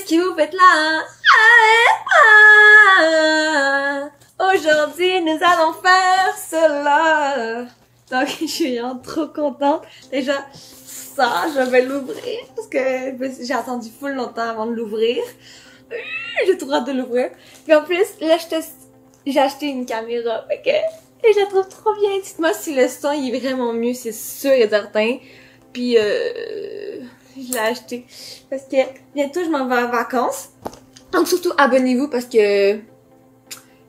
qu'est-ce que vous faites là? Aujourd'hui, nous allons faire cela. Donc, je suis vraiment trop contente. Déjà, ça, je vais l'ouvrir parce que j'ai attendu full longtemps avant de l'ouvrir. J'ai trop hâte de l'ouvrir. Et en plus, là, j'ai acheté une caméra. Fait que, et je la trouve trop bien. Dites-moi si le son il est vraiment mieux, c'est sûr et certain. Puis, je l'ai acheté parce que bientôt, je m'en vais en vacances. Donc, surtout, abonnez-vous parce que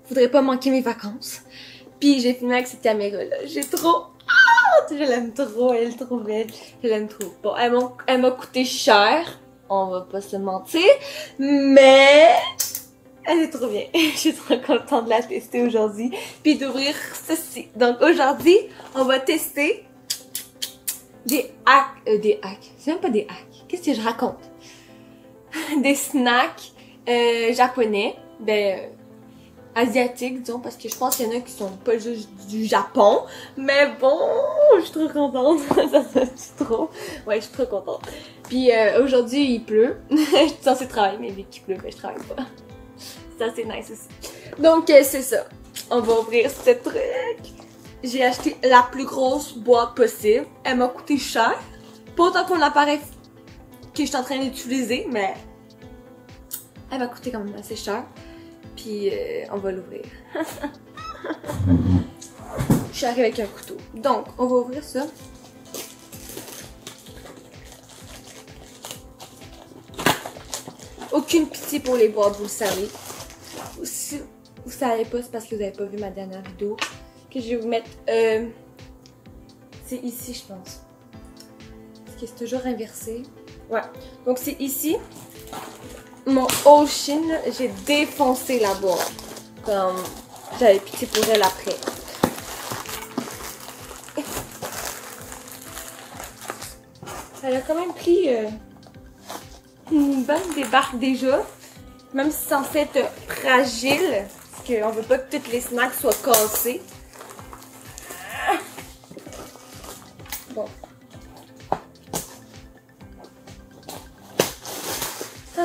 faudrait pas manquer mes vacances. Puis, j'ai filmé avec cette caméra-là. J'ai trop hâte. Je l'aime trop. Elle est trop belle. Je l'aime trop. Bon, elle m'a coûté cher. On va pas se mentir. Mais elle est trop bien. Je suis trop contente de la tester aujourd'hui. Puis d'ouvrir ceci. Donc aujourd'hui, on va tester des hacks. C'est même pas des hacks. Qu'est-ce que je raconte? Des snacks japonais. Ben, asiatiques, disons, parce que je pense qu'il y en a qui sont pas juste du Japon. Mais bon, je suis trop contente. Ça se trop. Ouais, je suis trop contente. Puis aujourd'hui, il pleut. Je suis censée travailler, mais vu qu'il pleut, ben, je travaille pas. C'est assez nice aussi. Donc, c'est ça. On va ouvrir ce truc. J'ai acheté la plus grosse boîte possible. Elle m'a coûté cher. Pas autant qu'on l'appareil que je suis en train d'utiliser, mais elle m'a coûté quand même assez cher. Puis, on va l'ouvrir. Je suis arrivée avec un couteau. Donc, on va ouvrir ça. Aucune pitié pour les boîtes, vous le savez. Si vous savez pas, c'est parce que vous avez pas vu ma dernière vidéo. Que je vais vous mettre... c'est ici, je pense. Parce que c'est toujours inversé. Ouais. Donc, c'est ici. Mon Ocean, j'ai défoncé la boîte. Comme j'avais pitié pour elle après. Elle a quand même pris une bonne débarque déjà. Même si c'est en fait fragile. Parce qu'on veut pas que tous les snacks soient cassés. Bon. Ah.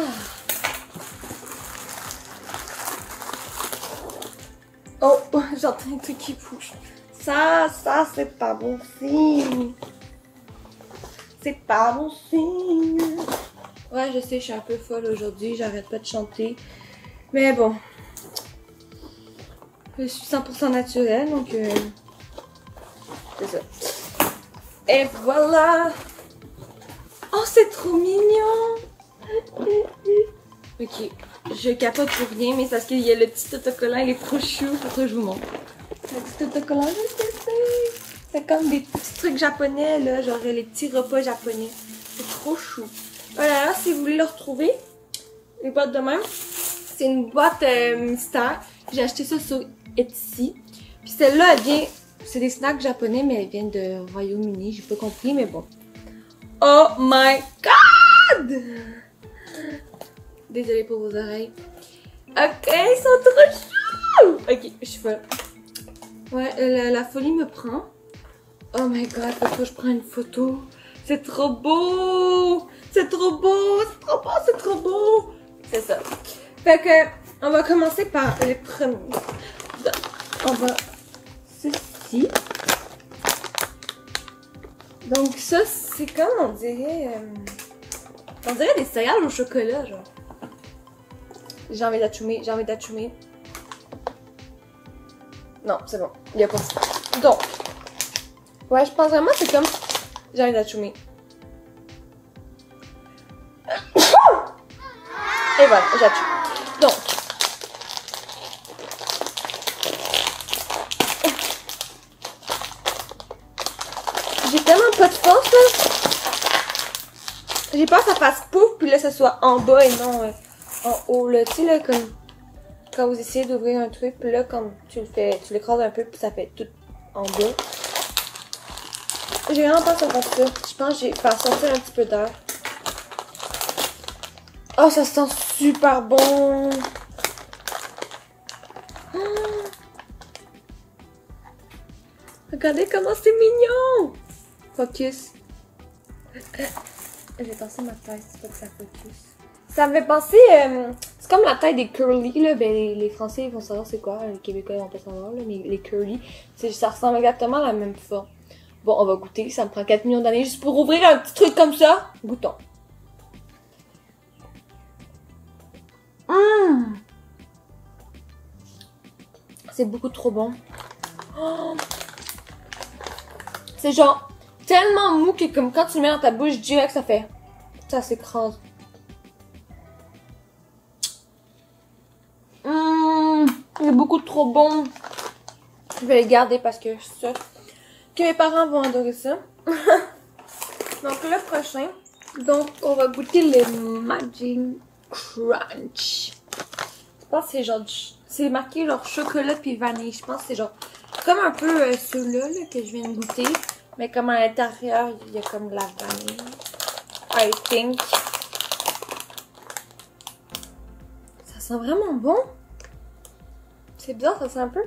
Oh, j'entends un truc qui bouge. Ça, c'est pas bon signe. C'est pas bon signe. Ouais, je sais, je suis un peu folle aujourd'hui. J'arrête pas de chanter. Mais bon. Je suis 100% naturelle, donc... c'est ça. Et voilà. Oh, c'est trop mignon. Ok. Je capote pour rien, mais c'est parce qu'il y a le petit autocollant, il est trop chou. Faut que je vous montre. Le petit autocollant, je sais. C'est comme des petits trucs japonais, là. Genre les petits repas japonais. C'est trop chou. Voilà, là, si vous voulez le retrouver, les boîtes de même, c'est une boîte mystère. J'ai acheté ça sur Etsy. Puis celle-là, elle vient... C'est des snacks japonais, mais elle vient de Royaume-Uni. J'ai pas compris, mais bon. Oh my god! Désolée pour vos oreilles. Ok, ils sont trop chauds! Ok, je suis folle. Ouais, la folie me prend. Oh my god, faut que je prenne une photo. C'est trop beau! C'est trop beau! C'est trop beau! C'est trop beau! C'est ça. Fait que, on va commencer par les premiers. On va... Ceci. Donc ça, c'est comme on dirait... on dirait des céréales au chocolat, genre. J'ai envie d'achoumer, j'ai envie d'achoumer. Non, c'est bon, il n'y a pas ça. Donc, ouais, je pense vraiment que c'est comme... J'ai envie d'achoumer. Et voilà, j'achoume. Donc, j'ai tellement pas de force, là. J'ai peur que ça fasse pouf, puis là, ça soit en bas et non en haut, là. Tu sais, là, comme quand vous essayez d'ouvrir un truc, puis là, comme tu le fais, tu l'écrases un peu, puis ça fait tout en bas. J'ai vraiment peur que ça fasse ça. Je pense que j'ai fait sortir un petit peu d'air. Oh, ça sent super bon! Oh. Regardez comment c'est mignon! Focus. Je vais passer ma taille, c'est pas que ça focus. Ça me fait penser, c'est comme la taille des curly, là, ben les Français ils vont savoir c'est quoi, les Québécois ils vont pas savoir, là, mais les curly, ça ressemble exactement à la même forme. Bon, on va goûter, ça me prend 4 millions d'années juste pour ouvrir un petit truc comme ça. Goûtons. C'est beaucoup trop bon. Oh. C'est genre tellement mou que comme quand tu le mets dans ta bouche, direct ça fait, ça s'écrase. C'est beaucoup trop bon. Je vais les garder parce que je suis sûre que mes parents vont adorer ça. Donc le prochain, donc on va goûter le Magic Crunch. Je pense que c'est genre, c'est marqué genre chocolat puis vanille. Je pense que c'est genre comme un peu ceux-là là, que je viens de goûter, mais comme à l'intérieur il y a comme de la vanille. I think. Ça sent vraiment bon. C'est bizarre, ça sent un peu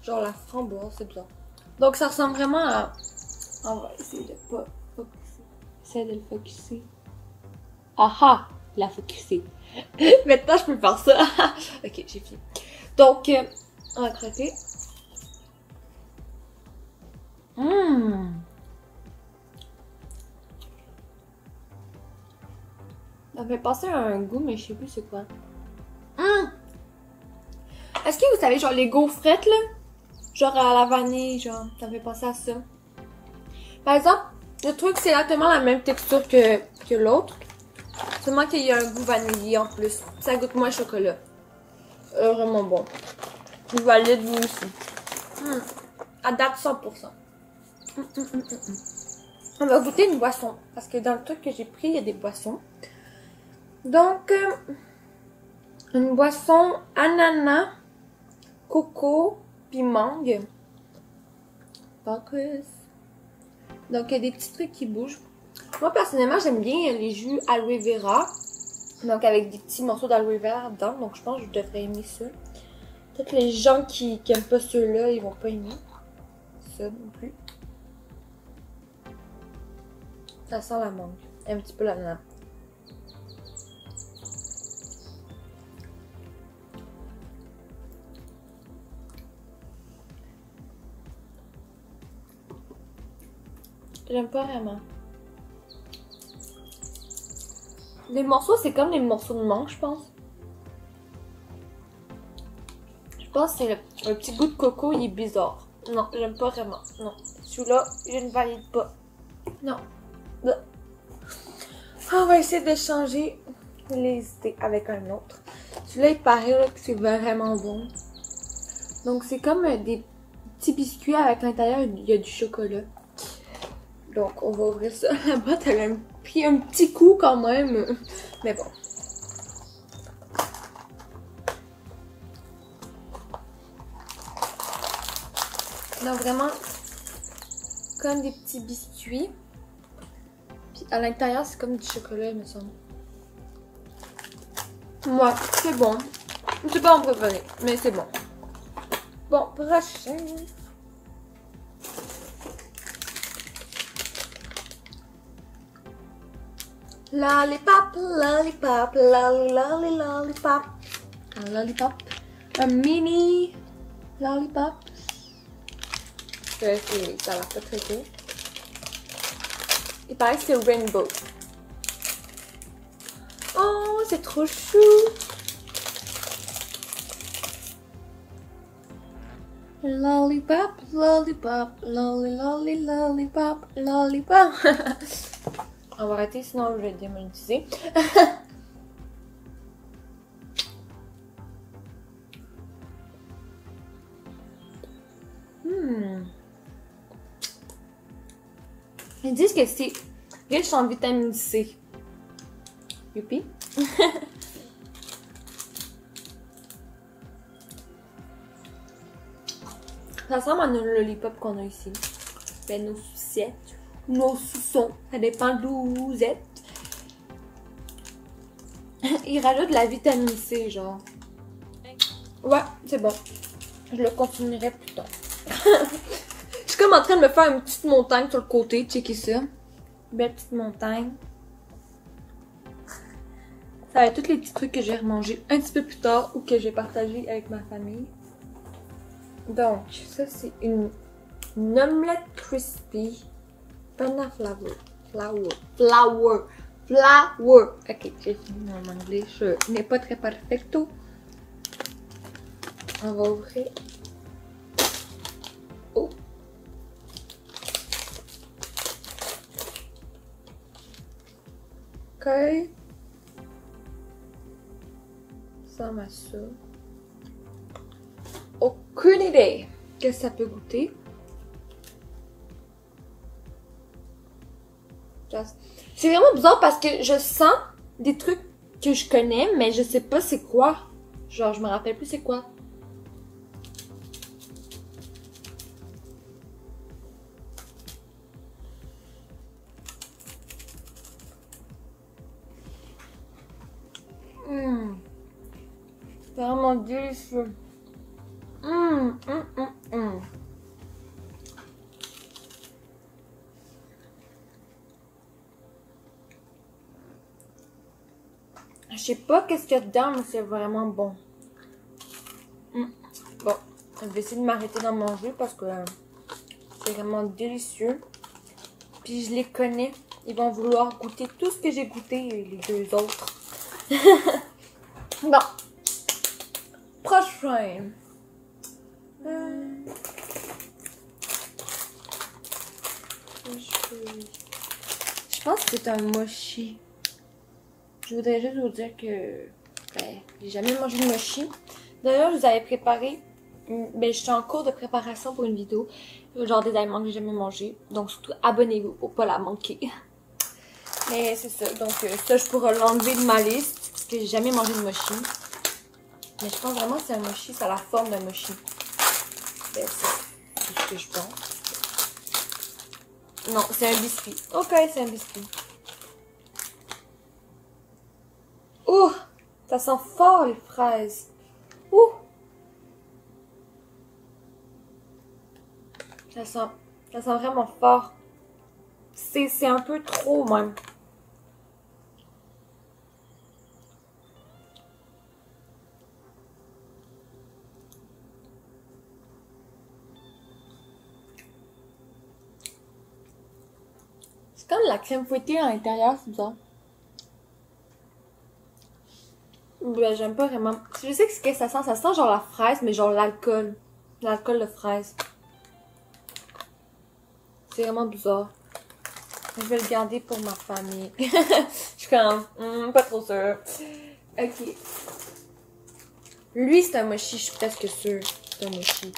genre la framboise, c'est bizarre. Donc ça ressemble vraiment à... On va essayer de pas focuser. Essaye de le focuser. Aha! Il a focusé. Maintenant je peux faire ça. Ok, j'ai fini. Donc, on va croquer. Ça me fait penser à un goût, mais je sais plus c'est quoi. Est-ce que vous savez, genre les gaufrettes là? Genre à la vanille, genre, ça me fait penser à ça. Par exemple, je trouve que c'est exactement la même texture que l'autre. Seulement qu'il y a un goût vanillé en plus. Ça goûte moins chocolat. Vraiment bon. Vous valide vous aussi. À date 100%. On va goûter une boisson. Parce que dans le truc que j'ai pris, il y a des boissons. Donc, une boisson ananas, coco, puis mangue. Focus. Donc, il y a des petits trucs qui bougent. Moi, personnellement, j'aime bien les jus aloe vera. Donc, avec des petits morceaux d'aloe vera dedans. Donc, je pense que je devrais aimer ça. Peut-être les gens qui aiment pas ceux-là, ils vont pas aimer ça non plus. Ça sent la mangue. Un petit peu l'ananas. J'aime pas vraiment. Les morceaux, c'est comme les morceaux de mangue, je pense. Je pense que c'est un petit goût de coco, il est bizarre. Non, j'aime pas vraiment. Non. Celui-là, je ne valide pas. Non. On va essayer de changer les idées avec un autre. Celui-là, il paraît là, que c'est vraiment bon. Donc, c'est comme des petits biscuits avec l'intérieur, il y a du chocolat. Donc, on va ouvrir ça. La boîte, elle a pris un petit coup quand même. Mais bon. Donc, vraiment, comme des petits biscuits. Puis, à l'intérieur, c'est comme du chocolat, il me semble. Ouais, c'est bon. C'est pas mon préféré, mais c'est bon. Bon, prochain. Lollipop, lollipop, lolly, lolly, lollipop. Un lollipop. Un mini lollipop. Ça a l'air pas très beau. Il paraît que c'est rainbow. Oh, c'est trop chou. Lollipop, lollipop, lolly, lolly, lollipop, lollipop. On va arrêter, sinon je vais démonétiser. Ils disent que c'est riche en vitamine C. Youpi. Ça ressemble à nos lollipops qu'on a ici. Ben, nos sucettes. Nos sous-sons. Ça dépend d'où vous êtes. Il rajoute de la vitamine C, genre. Ouais, c'est bon. Je le continuerai plus tard. Je suis comme en train de me faire une petite montagne sur le côté. Checkez ça. Belle petite montagne. Ça va être tous les petits trucs que j'ai remangés un petit peu plus tard ou que j'ai partagé avec ma famille. Donc, ça c'est une omelette crispy. Banana flour. Ok, j'ai fini mon anglais. Je n'ai pas très perfecto. On va ouvrir. Oh. Ok. Ça m'a ça. Aucune idée que ça peut goûter. C'est vraiment bizarre parce que je sens des trucs que je connais, mais je sais pas c'est quoi. Genre, je me rappelle plus c'est quoi. C'est vraiment délicieux. Je sais pas qu'est-ce qu'il y a dedans, mais c'est vraiment bon. Bon, je vais essayer de m'arrêter d'en manger parce que c'est vraiment délicieux. Puis je les connais. Ils vont vouloir goûter tout ce que j'ai goûté, les deux autres. Bon. Prochain. Je pense que c'est un mochi. Je voudrais juste vous dire que j'ai jamais mangé de mochi. D'ailleurs, je vous avais préparé, je suis en cours de préparation pour une vidéo, genre des aliments que j'ai jamais mangés. Donc surtout abonnez-vous pour pas la manquer. Mais c'est ça, donc ça je pourrais l'enlever de ma liste parce que j'ai jamais mangé de mochi. Mais je pense vraiment que c'est un mochi, ça a la forme d'un mochi. Ben c'est tout ce que je pense. Non, c'est un biscuit. Ok, c'est un biscuit. Ouh! Ça sent fort les fraises. Ouh! Ça sent vraiment fort. C'est un peu trop même. C'est comme de la crème fouettée à l'intérieur, c'est bizarre. Ben, j'aime pas vraiment. Je sais que ce que ça sent genre la fraise, mais genre l'alcool. L'alcool de fraise. C'est vraiment bizarre. Je vais le garder pour ma famille. Je suis comme, pas trop sûre. Ok. Lui, c'est un mochi, je suis presque sûre. C'est un mochi.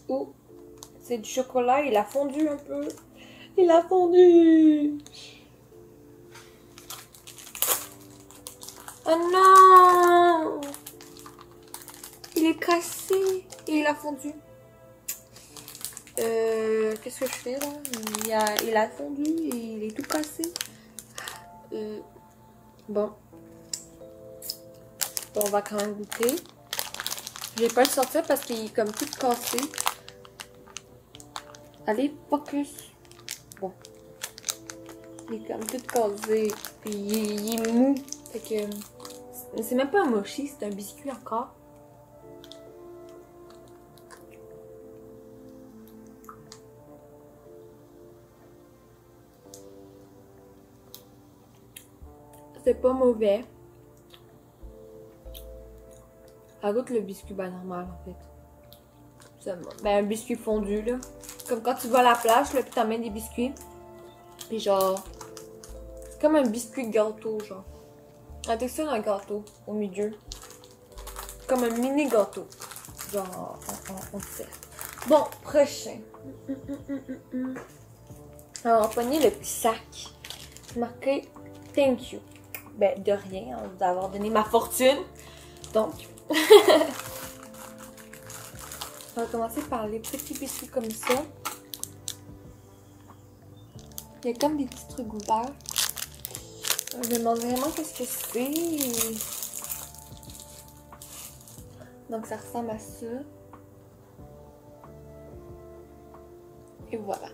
Oh, c'est du chocolat, il a fondu un peu. Il a fondu. Oh non! Il est cassé. Et il a fondu. Qu'est-ce que je fais là? Il a fondu et il est tout cassé. Bon. Bon, on va quand même goûter. Je vais pas le sortir parce qu'il est comme tout cassé. Allez, focus. Bon. Il est comme tout cassé. Puis il est mou. Fait que... C'est même pas un mochi, c'est un biscuit encore. C'est pas mauvais. Ça goûte le biscuit normal en fait. Ben un biscuit fondu là. Comme quand tu vas à la plage là, puis t'emmènes des biscuits. Puis genre... C'est comme un biscuit gâteau genre. La texture d'un gâteau au milieu. Comme un mini gâteau. Genre en dessert. Bon, prochain. Alors, on va pogner le petit sac. Marqué Thank you. Ben, de rien, hein, d'avoir donné ma fortune. Donc, on va commencer par les petits biscuits comme ça. Il y a comme des petits trucs ouverts. Je me demande vraiment qu'est-ce que c'est. Donc, ça ressemble à ça. Et voilà.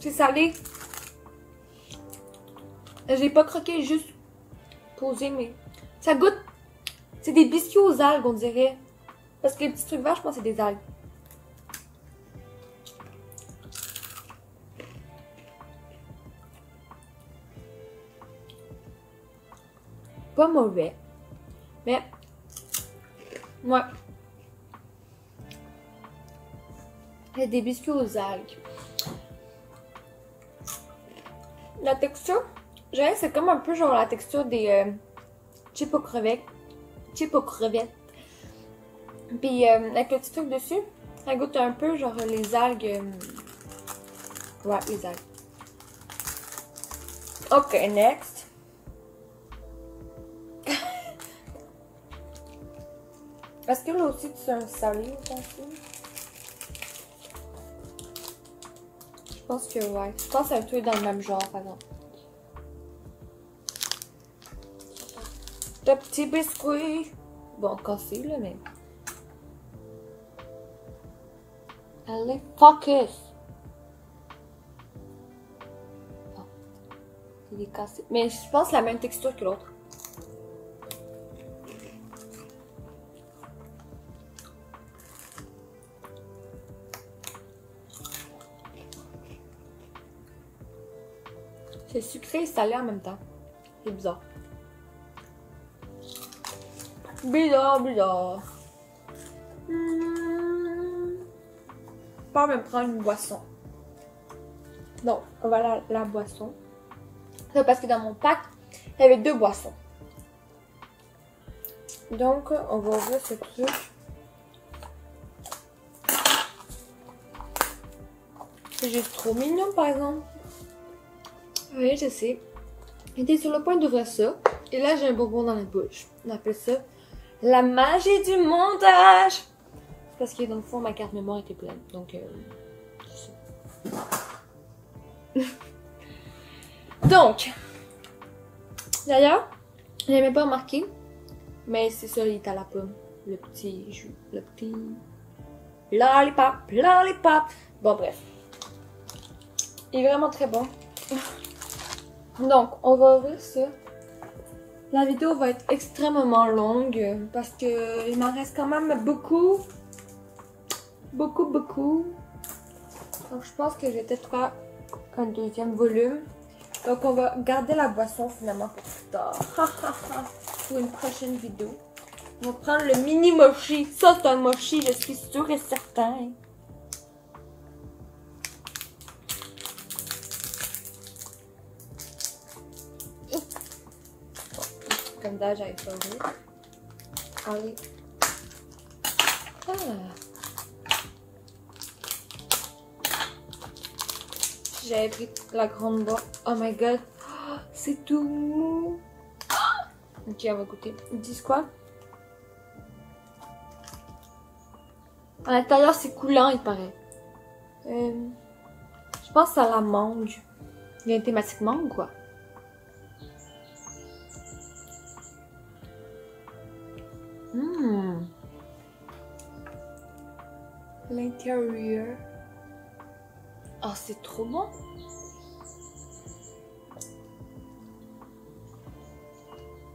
C'est salé. J'ai pas croqué, juste posé, mais ça goûte. C'est des biscuits aux algues, on dirait. Parce que les petits trucs verts, je pense que c'est des algues. Pas mauvais. Mais, ouais. Il y a des biscuits aux algues. La texture, je dirais que c'est comme un peu genre la texture des chips aux crevettes. Chips aux crevettes. Puis avec le petit truc dessus, ça goûte un peu genre les algues. Ouais, les algues. Ok, next. Est-ce que là aussi tu as un salé aussi? Je pense que ouais. Je pense que c'est un peu dans le même genre, par exemple. De petits biscuits. Bon, cassés là, mais. Allez, focus! Oh. Il est cassé. Mais je pense que c'est la même texture que l'autre. C'est sucré et salé en même temps. C'est bizarre. Bizarre, bizarre. Je vais me prendre une boisson. Donc, on va la boisson. C'est parce que dans mon pack, il y avait 2 boissons. Donc, on va ouvrir ce truc. C'est juste trop mignon, par exemple. Oui, je sais. J'étais sur le point d'ouvrir ça. Et là, j'ai un bonbon dans la bouche. On appelle ça la magie du montage. C'est parce que dans le fond, ma carte mémoire était pleine. Donc, c'est ça. Donc, d'ailleurs, je n'avais pas remarqué. Mais c'est ça, il est à la pomme. Le petit jus. Le petit lollipop. Lollipop. Bon, bref. Il est vraiment très bon. Donc, on va ouvrir ça. La vidéo va être extrêmement longue parce que il m'en reste quand même beaucoup. Beaucoup. Donc, je pense que je vais peut-être faire un deuxième volume. Donc, on va garder la boisson finalement pour plus tard. Pour une prochaine vidéo. On va prendre le mini mochi. Ça, c'est un mochi, je suis sûre et certain. Comme d'hab, j'avais pas ouvert. Allez. Ah. J'avais pris la grande boîte. Oh my god. Oh, c'est tout mou. Ok, on va goûter. Ils disent quoi? À l'intérieur, c'est coulant, il paraît. Je pense à la mangue. Il y a une thématique mangue, quoi. L'intérieur. Oh, c'est trop bon.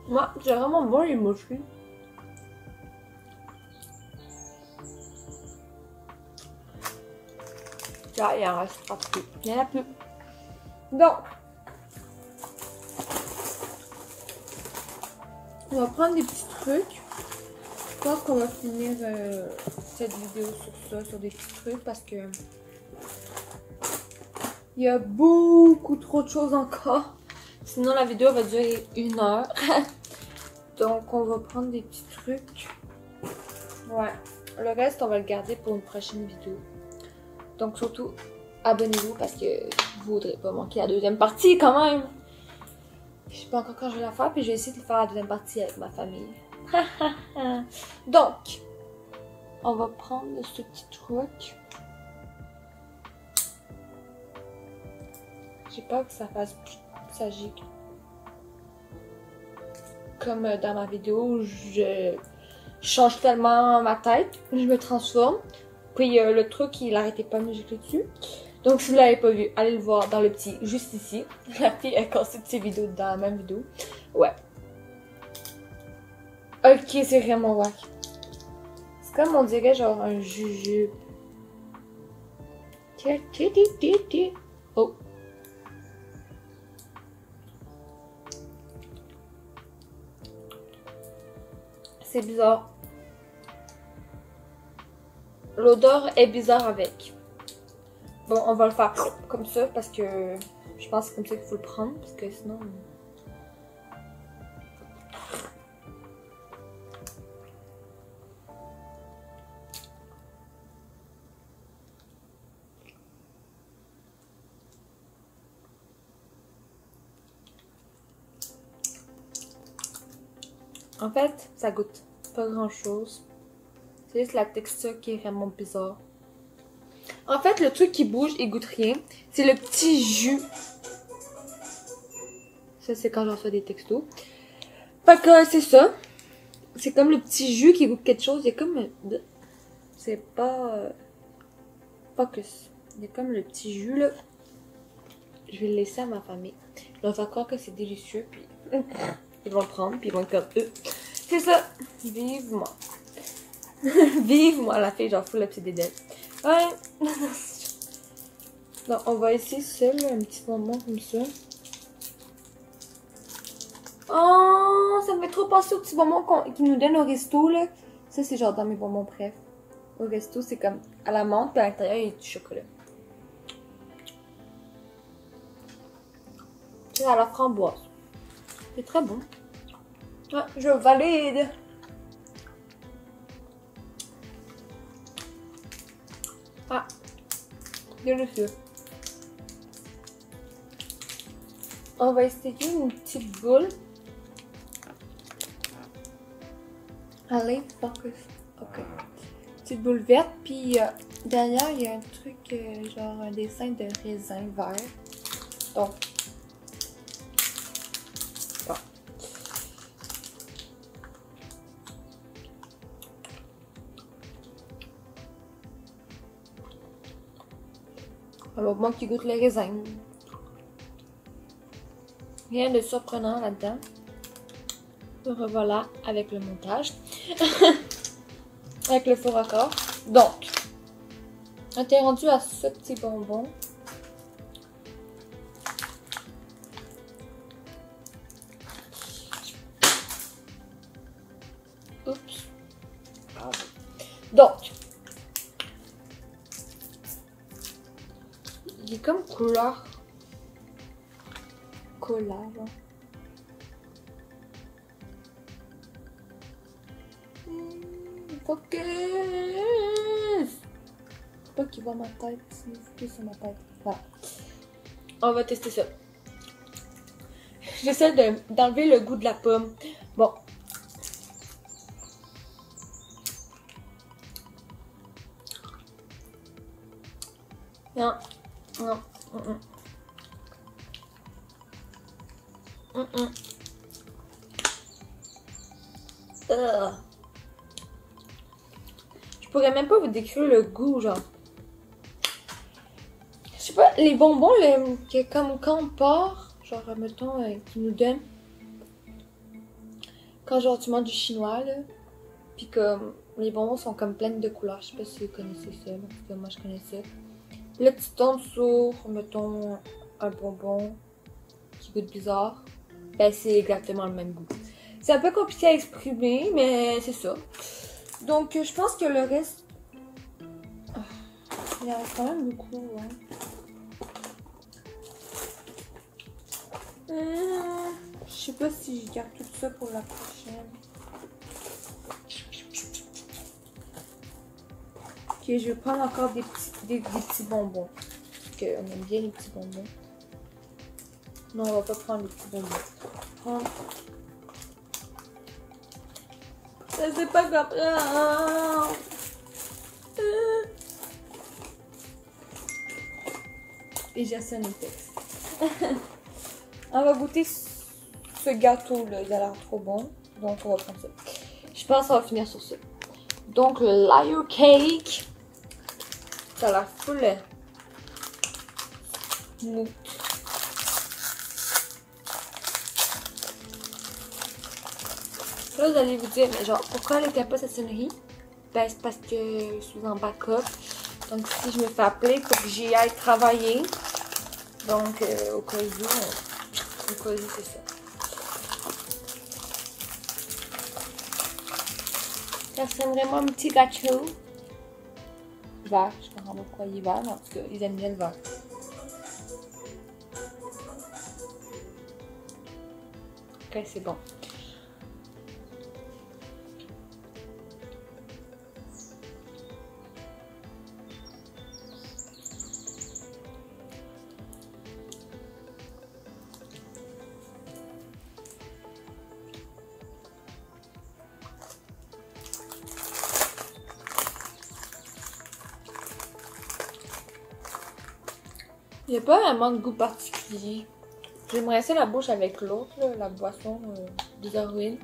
Moi, c'est vraiment bon les mochis. Là, il en restera plus. Il n'y en a plus. Donc, on va prendre des petits trucs. Je pense qu'on va finir cette vidéo sur ça, sur des petits trucs, parce que il y a beaucoup trop de choses encore. Sinon, la vidéo va durer 1 heure. Donc, on va prendre des petits trucs. Ouais. Le reste, on va le garder pour une prochaine vidéo. Donc, surtout, abonnez-vous parce que vous ne voudrez pas manquer la deuxième partie quand même. Je sais pas encore quand je vais la faire, puis je vais essayer de faire la deuxième partie avec ma famille. Donc, on va prendre ce petit truc. J'ai peur que ça fasse plus ça gicle. Comme dans ma vidéo, je change tellement ma tête, je me transforme. Puis le truc, il arrêtait pas de me gicler dessus. Donc si vous l'avez pas vu, allez le voir dans le petit, juste ici. La fille a cassé toutes ses vidéos dans la même vidéo. Ouais. Ok, c'est vraiment wack. C'est comme on dirait genre un jujube. Oh. C'est bizarre. L'odeur est bizarre avec. Bon, on va le faire comme ça parce que je pense que c'est comme ça qu'il faut le prendre parce que sinon... En fait, ça goûte pas grand chose. C'est juste la texture qui est vraiment bizarre. En fait, le truc qui bouge et goûte rien, c'est le petit jus. Ça, c'est quand j'en reçois des textos. Fait que c'est ça. C'est comme le petit jus qui goûte quelque chose. Il y a comme... C'est pas... Focus. Il y a comme le petit jus, là. Je vais le laisser à ma famille. Je vais faire croire que c'est délicieux, puis... Ils vont le prendre, puis ils vont être comme eux. C'est ça. Vive moi. Vive moi, la fille, genre, full la petite dédette. Ouais. Donc, on va essayer ça, là, un petit moment comme ça. Oh, ça me fait trop penser aux petits bonbons qu'ils nous donnent au resto, là. Ça, c'est genre dans mes bonbons préf. Au resto, c'est comme à la menthe, puis à l'intérieur, il y a du chocolat. C'est à la framboise. C'est très bon. Ouais, je valide. Ah, délicieux. On va essayer une petite boule. Allez, focus. Ok. Petite boule verte, puis derrière, il y a un truc, genre un dessin de raisin vert. Donc, bon. Alors, moi qui goûte le raisin. Rien de surprenant là-dedans. Revoilà avec le montage. Avec le faux raccord. Donc, on était rendu à ce petit bonbon. Oups. Donc, il est comme couleur cola, genre. Focus! Pas qu'il voit ma tête, sinon focus sur ma tête. Voilà. On va tester ça. J'essaie d'enlever le goût de la pomme. Bon. Non. Non. Je pourrais même pas vous décrire le goût, genre. Je sais pas, les bonbons, que comme quand on part, genre, mettons, qu'ils nous donnent. Quand genre tu manges du chinois, là. Puis comme les bonbons sont comme pleines de couleurs. Je sais pas si vous connaissez ça, mais parce que moi je connais ça. Là, tu tombes sur, mettons, un bonbon qui goûte bizarre. Ben, c'est exactement le même goût. C'est un peu compliqué à exprimer, mais c'est ça. Donc, je pense que le reste... Il y en a quand même beaucoup, hein. Je sais pas si je garde tout ça pour la prochaine. Ok, je vais prendre encore des petits bonbons. Parce qu'on aime bien les petits bonbons. Non, on va pas prendre les petits bonbons. Prendre... Ça c'est pas comprendre. Et j'ai sonné le texte. On va goûter ce gâteau là, il a l'air trop bon. Donc on va prendre ça. Je pense qu'on va finir sur ça. Donc le Layer Cake. Ça a l'air full mou. Là, vous allez vous dire, mais genre, pourquoi elle était pas cette sonnerie? Ben, c'est parce que je suis en backup. Donc, si je me fais appeler, il faut que j'y aille travailler. Donc, au cas où, c'est ça. Ça ressemble vraiment un petit gâteau. Vert, je comprends pas pourquoi il est vert, mais en tout cas, ils aiment bien le vert. Ok, c'est bon. Il n'y a pas vraiment de goût particulier. J'aimerais ça la bouche avec l'autre, la boisson des héroïnes.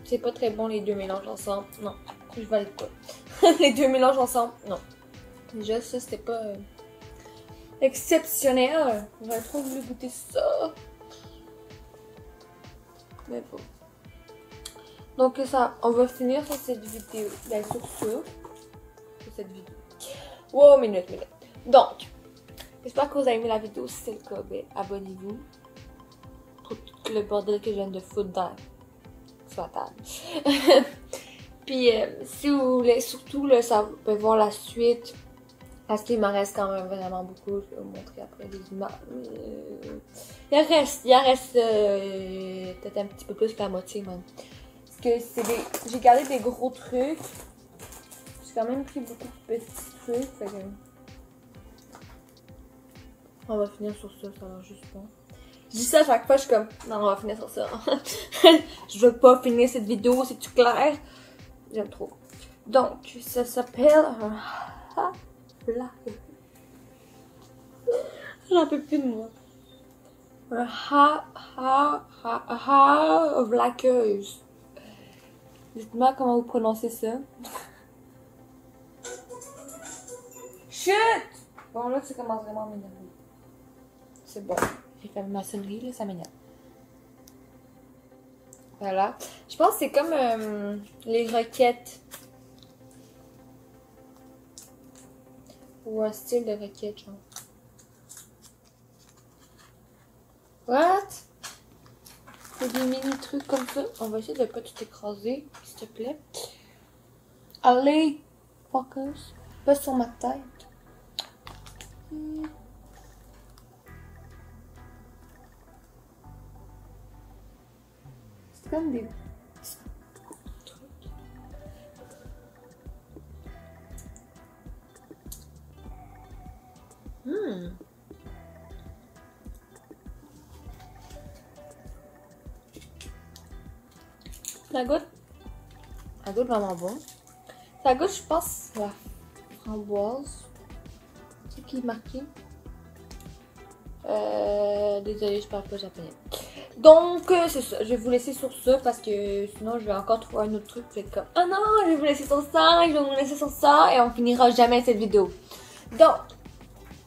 C'est pas très bon les deux mélanges ensemble. Non, je valide pas. Les deux mélanges ensemble, non. Déjà, ça c'était pas exceptionnel. J'aurais trop voulu goûter ça. Mais bon. Donc ça, on va finir sur cette vidéo. Ben, sur cette vidéo. Wow, minute. Donc, j'espère que vous avez aimé la vidéo. Si c'est le cas, ben, abonnez-vous. Pour tout le bordel que je viens de foutre dans la table. Puis, si vous voulez, surtout, là, ça, vous pouvez voir la suite. Parce qu'il m'en reste quand même vraiment beaucoup. Je vais vous montrer après des images. Il en reste peut-être un petit peu plus que la moitié, même. Que j'ai gardé des gros trucs. J'ai quand même pris beaucoup de petits trucs. Fait que... On va finir sur ça, ça a l'air juste bon. Je dis ça à chaque fois, je suis comme, non, on va finir sur ça. Je veux pas finir cette vidéo, c'est-tu clair? J'aime trop. Donc, ça s'appelle un J'en peux plus de moi. Un vlaqueuse. Dites-moi comment vous prononcez ça. Chut! Bon, là, ça commence vraiment à m'énerver. C'est bon. J'ai fait ma sonnerie, là, ça m'énerve. Voilà. Je pense que c'est comme les roquettes. Ou un style de roquette, genre. What? C'est des mini trucs comme ça. On va essayer de pas tout écraser, s'il te plaît. Allez, focus. Pas sur ma tête. C'est comme des trucs. Ça goûte vraiment bon. Ça goûte, je pense, la framboise. C'est qui est marqué. Désolée, je parle pas japonais. Donc, c'est ça. Je vais vous laisser sur ça parce que sinon, je vais encore trouver un autre truc. Vous êtes comme, oh non, je vais vous laisser sur ça, je vais vous laisser sur ça, et on finira jamais cette vidéo. Donc,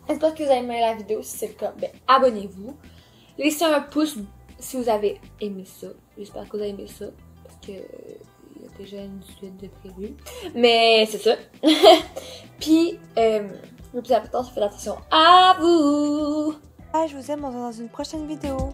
j'espère que vous avez aimé la vidéo. Si c'est le cas, ben, abonnez-vous. Laissez un pouce si vous avez aimé ça. J'espère que vous avez aimé ça. Parce que il y a déjà une suite de prévu. Mais c'est ça. Puis, le plus important, c'est de faire attention à vous. Je vous aime, on se voit dans une prochaine vidéo.